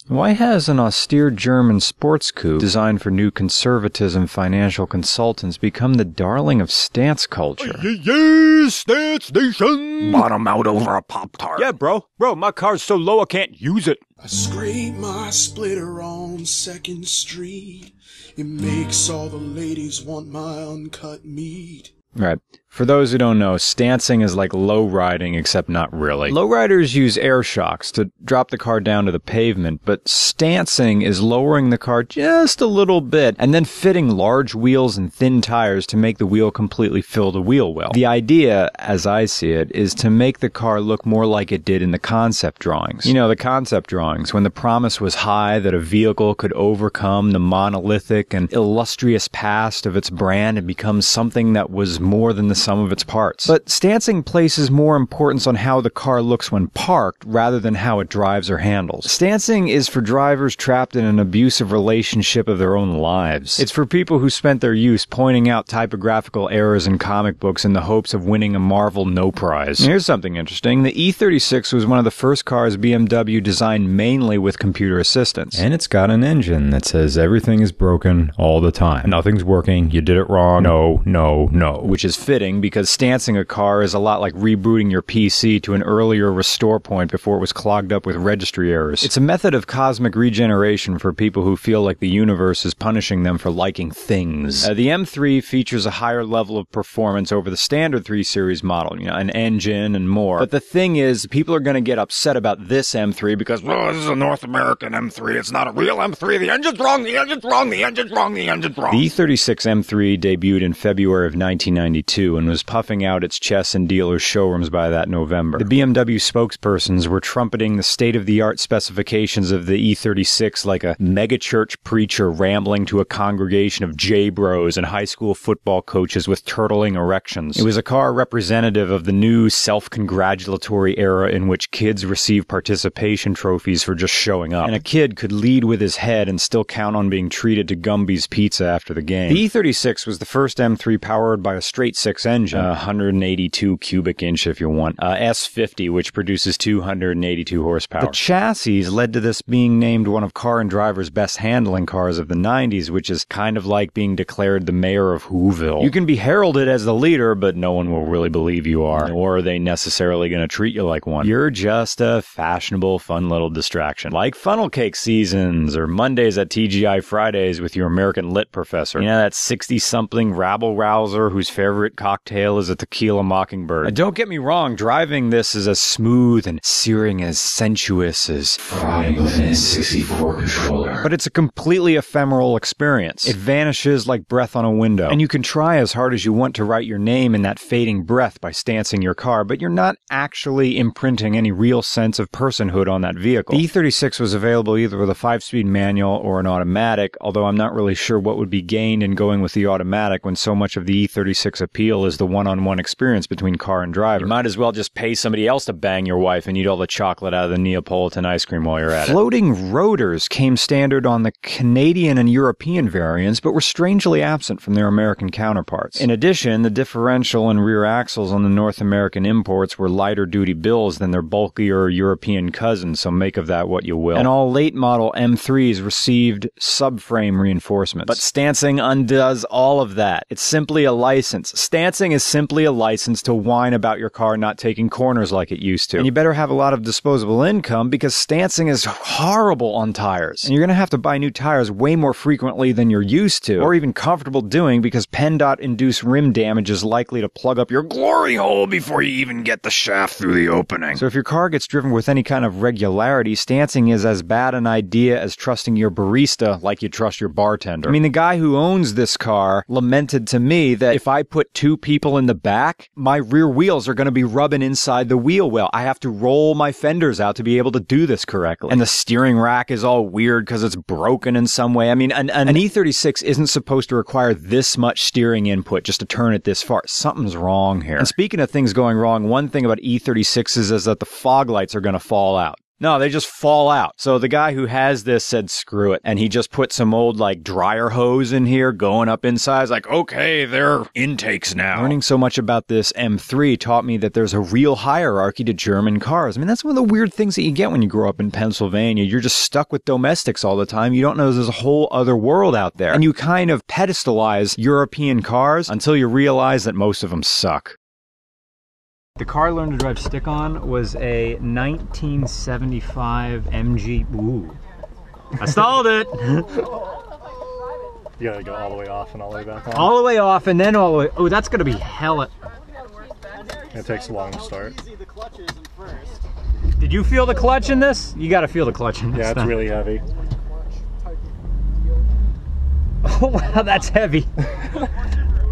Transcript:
Why has an austere German sports coupe designed for new conservatism financial consultants become the darling of stance culture? Yeah, Stance Nation! Bottom out over a Pop-Tart. Yeah, bro, my car's so low I can't use it. I scrape my splitter on 2nd Street. It makes all the ladies want my uncut meat. Right. For those who don't know, stancing is like low riding, except not really. Lowriders use air shocks to drop the car down to the pavement, but stancing is lowering the car just a little bit and then fitting large wheels and thin tires to make the wheel completely fill the wheel well. The idea, as I see it, is to make the car look more like it did in the concept drawings. You know, the concept drawings, when the promise was high that a vehicle could overcome the monolithic and illustrious past of its brand and become something that was more than the sum of its parts. But stancing places more importance on how the car looks when parked rather than how it drives or handles. Stancing is for drivers trapped in an abusive relationship of their own lives. It's for people who spent their youth pointing out typographical errors in comic books in the hopes of winning a Marvel No Prize. And here's something interesting. The E36 was one of the first cars BMW designed mainly with computer assistance. And it's got an engine that says everything is broken all the time. Nothing's working. You did it wrong. No, no, no. Which is fitting because stancing a car is a lot like rebooting your PC to an earlier restore point before it was clogged up with registry errors. It's a method of cosmic regeneration for people who feel like the universe is punishing them for liking things. The M3 features a higher level of performance over the standard 3 Series model, you know, an engine and more. But the thing is, people are going to get upset about this M3 because, oh, this is a North American M3. It's not a real M3. The engine's wrong. The engine's wrong. The engine's wrong. The engine's wrong. The E36 M3 debuted in February of 1992 and was puffing out its chests in dealers' showrooms by that November. The BMW spokespersons were trumpeting the state-of-the-art specifications of the E36 like a megachurch preacher rambling to a congregation of J-bros and high school football coaches with turtling erections. It was a car representative of the new self-congratulatory era in which kids receive participation trophies for just showing up. And a kid could lead with his head and still count on being treated to Gumby's Pizza after the game. The E36 was the first M3 powered by a straight-six engine, 182 cubic inch if you want, S50, which produces 282 horsepower. The chassis led to this being named one of Car and Driver's best handling cars of the 90s, which is kind of like being declared the mayor of Whoville. You can be heralded as the leader, but no one will really believe you are, nor are they necessarily going to treat you like one. You're just a fashionable, fun little distraction. Like funnel cake seasons, or Mondays at TGI Fridays with your American Lit professor. You know, that 60-something rabble-rouser whose favorite cocktail is a tequila mockingbird. Don't get me wrong, driving this is as smooth and searing as sensuous as frying with an N64 controller. But it's a completely ephemeral experience. It vanishes like breath on a window. And you can try as hard as you want to write your name in that fading breath by stancing your car, but you're not actually imprinting any real sense of personhood on that vehicle. The E36 was available either with a 5-speed manual or an automatic, although I'm not really sure what would be gained in going with the automatic when so much of the E36 appeal is the one-on-one experience between car and driver. You might as well just pay somebody else to bang your wife and eat all the chocolate out of the Neapolitan ice cream while you're at it. Floating rotors came standard on the Canadian and European variants, but were strangely absent from their American counterparts. In addition, the differential and rear axles on the North American imports were lighter-duty bills than their bulkier European cousins, so make of that what you will. And all late-model M3s received subframe reinforcements. But stancing undoes all of that. It's simply a license. Stancing is simply a license to whine about your car not taking corners like it used to. And you better have a lot of disposable income because stancing is horrible on tires. And you're going to have to buy new tires way more frequently than you're used to, or even comfortable doing, because PennDOT-induced rim damage is likely to plug up your glory hole before you even get the shaft through the opening. So if your car gets driven with any kind of regularity, stancing is as bad an idea as trusting your barista like you trust your bartender. I mean, the guy who owns this car lamented to me that if I put 2 people in the back, my rear wheels are going to be rubbing inside the wheel well. I have to roll my fenders out to be able to do this correctly. And the steering rack is all weird because it's broken in some way. I mean, an E36 isn't supposed to require this much steering input just to turn it this far. Something's wrong here. And speaking of things going wrong, one thing about E36s is that the fog lights are going to fall out. No, they just fall out. So the guy who has this said, screw it. And he just put some old like dryer hose in here going up inside. It's like, okay, they're intakes now. Learning so much about this M3 taught me that there's a real hierarchy to German cars. I mean, that's one of the weird things that you get when you grow up in Pennsylvania. You're just stuck with domestics all the time. You don't know there's a whole other world out there. And you kind of pedestalize European cars until you realize that most of them suck. The car I learned to drive stick-on was a 1975 MG. Ooh. I stalled it! You gotta go all the way off and all the way back on. All the way off and then all the way. Oh, that's gonna be hella. It takes a long to start. Did you feel the clutch in this? You gotta feel the clutch in this. Yeah, it's really heavy. Oh, wow, that's heavy.